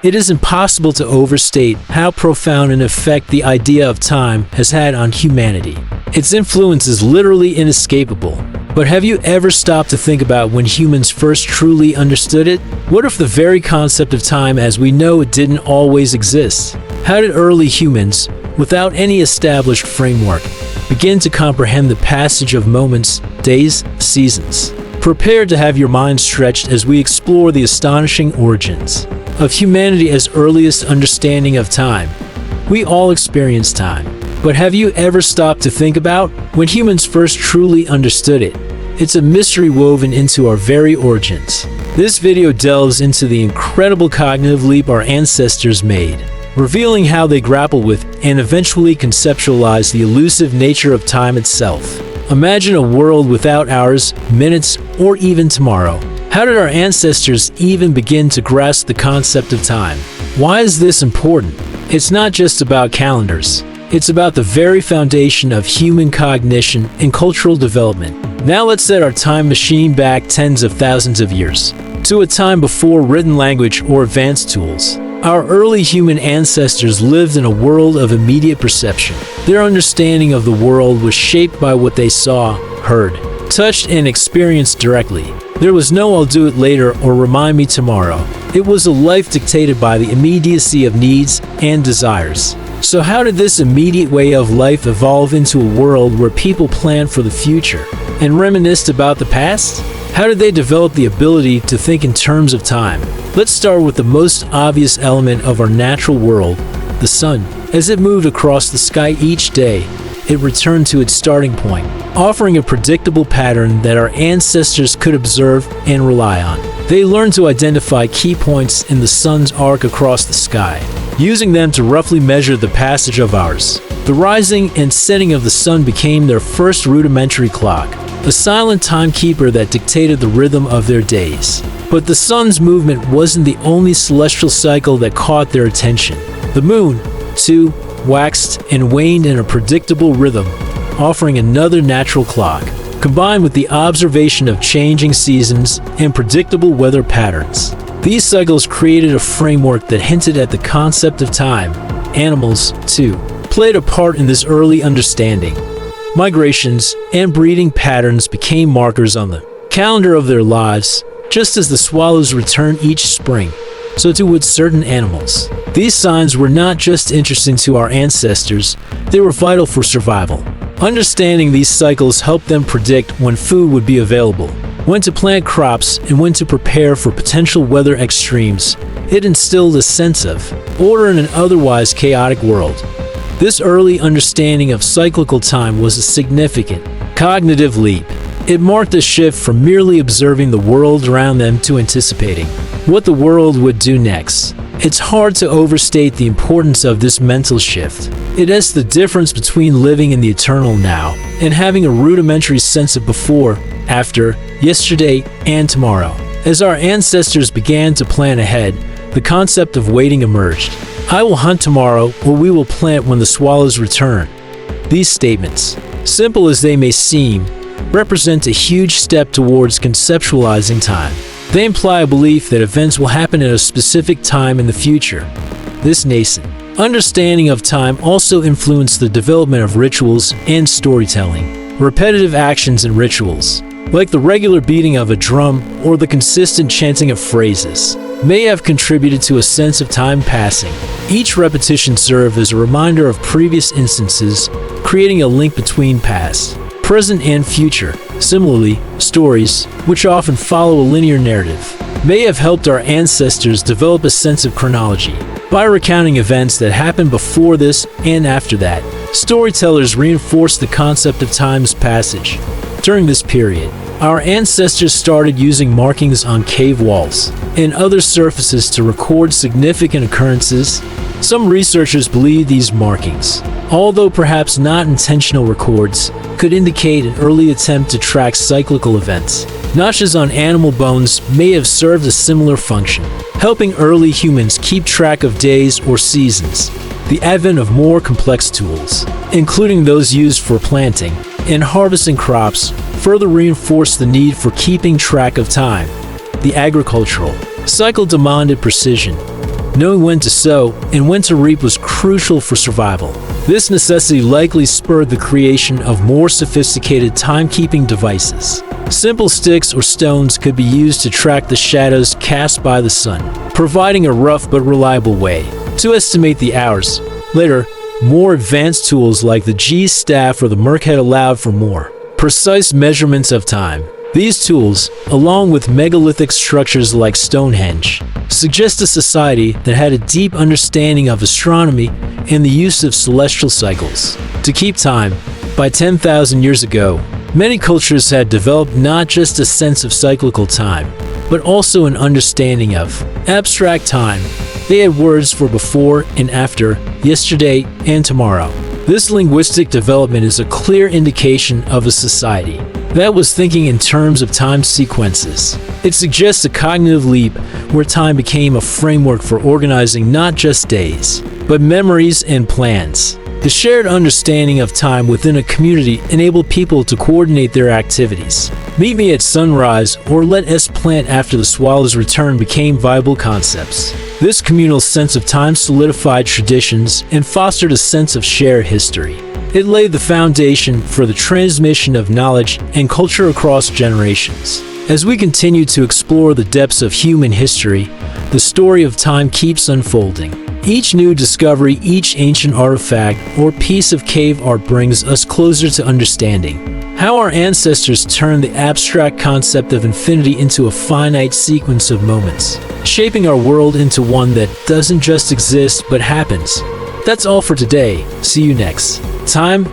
It is impossible to overstate how profound an effect the idea of time has had on humanity. Its influence is literally inescapable. But have you ever stopped to think about when humans first truly understood it? What if the very concept of time as we know it didn't always exist? How did early humans, without any established framework, begin to comprehend the passage of moments, days, seasons? Prepare to have your mind stretched as we explore the astonishing origins of humanity as earliest understanding of time. We all experience time, but have you ever stopped to think about when humans first truly understood it? It's a mystery woven into our very origins. This video delves into the incredible cognitive leap our ancestors made, revealing how they grapple with and eventually conceptualize the elusive nature of time itself. Imagine a world without hours, minutes, or even tomorrow. How did our ancestors even begin to grasp the concept of time? Why is this important? It's not just about calendars. It's about the very foundation of human cognition and cultural development. Now let's set our time machine back tens of thousands of years, to a time before written language or advanced tools. Our early human ancestors lived in a world of immediate perception. Their understanding of the world was shaped by what they saw, heard, touched, and experienced directly. There was no "I'll do it later" or "remind me tomorrow." It was a life dictated by the immediacy of needs and desires. So how did this immediate way of life evolve into a world where people planned for the future and reminisced about the past? How did they develop the ability to think in terms of time? Let's start with the most obvious element of our natural world, the sun. As it moved across the sky each day, it returned to its starting point, offering a predictable pattern that our ancestors could observe and rely on. They learned to identify key points in the sun's arc across the sky, using them to roughly measure the passage of hours. The rising and setting of the sun became their first rudimentary clock, a silent timekeeper that dictated the rhythm of their days. But the sun's movement wasn't the only celestial cycle that caught their attention. The moon, too, waxed and waned in a predictable rhythm, offering another natural clock, combined with the observation of changing seasons and predictable weather patterns. These cycles created a framework that hinted at the concept of time. Animals, too, played a part in this early understanding. Migrations and breeding patterns became markers on the calendar of their lives, just as the swallows return each spring. So too would certain animals. These signs were not just interesting to our ancestors, they were vital for survival. Understanding these cycles helped them predict when food would be available, when to plant crops, and when to prepare for potential weather extremes. It instilled a sense of order in an otherwise chaotic world. This early understanding of cyclical time was a significant cognitive leap. It marked a shift from merely observing the world around them to anticipating what the world would do next. It's hard to overstate the importance of this mental shift. It is the difference between living in the eternal now and having a rudimentary sense of before, after, yesterday, and tomorrow. As our ancestors began to plan ahead, the concept of waiting emerged. "I will hunt tomorrow," or "we will plant when the swallows return." These statements, simple as they may seem, represent a huge step towards conceptualizing time. They imply a belief that events will happen at a specific time in the future. This nascent understanding of time also influenced the development of rituals and storytelling. Repetitive actions and rituals, like the regular beating of a drum or the consistent chanting of phrases, may have contributed to a sense of time passing. Each repetition served as a reminder of previous instances, creating a link between past, present, and future. Similarly, stories, which often follow a linear narrative, may have helped our ancestors develop a sense of chronology. By recounting events that happened before this and after that, storytellers reinforced the concept of time's passage. During this period, our ancestors started using markings on cave walls and other surfaces to record significant occurrences. Some researchers believe these markings, although perhaps not intentional records, could indicate an early attempt to track cyclical events. Notches on animal bones may have served a similar function, helping early humans keep track of days or seasons. The advent of more complex tools, including those used for planting and harvesting crops, further reinforced the need for keeping track of time. The agricultural cycle demanded precision. Knowing when to sow and when to reap was crucial for survival. This necessity likely spurred the creation of more sophisticated timekeeping devices. Simple sticks or stones could be used to track the shadows cast by the sun, providing a rough but reliable way to estimate the hours. Later, more advanced tools like the G-staff or the Merkhead allowed for more precise measurements of time. These tools, along with megalithic structures like Stonehenge, suggest a society that had a deep understanding of astronomy and the use of celestial cycles to keep time. By 10,000 years ago, many cultures had developed not just a sense of cyclical time, but also an understanding of abstract time. They had words for before and after, yesterday and tomorrow. This linguistic development is a clear indication of a society that was thinking in terms of time sequences. It suggests a cognitive leap where time became a framework for organizing not just days, but memories and plans. The shared understanding of time within a community enabled people to coordinate their activities. Meet me at sunrise or let us plant after the swallows return became viable concepts. This communal sense of time solidified traditions and fostered a sense of shared history. It laid the foundation for the transmission of knowledge and culture across generations. As we continue to explore the depths of human history, the story of time keeps unfolding. Each new discovery, each ancient artifact, or piece of cave art brings us closer to understanding how our ancestors turned the abstract concept of infinity into a finite sequence of moments, shaping our world into one that doesn't just exist but happens. That's all for today. See you next time.